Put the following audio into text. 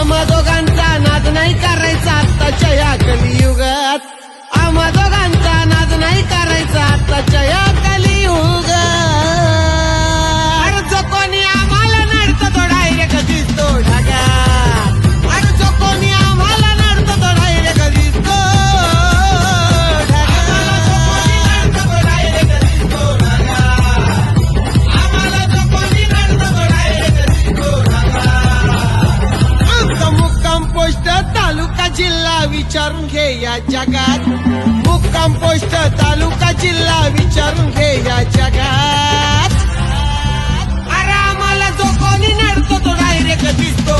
आम्हा दोघांचा नाद नाही करायचा आत्ताच्या या कलियुगात आम्हा दोघांचा नाद नाही करायचा आत्ताच्या या कलियुगात अरे जो कोणी आम्हाला नडतो तो डायरेक्ट दिसतो ढगात अरे जो कोणी आम्हाला नडतो तो डायरेक्ट दिसतो तालुका जिल्हा विचारून घे या जगात मुक्काम पोस्ट तालुका जिल्हा विचारून घे या जगात अरे आम्हाला जो कोणी नडतो तो डायरेक्ट दिसतो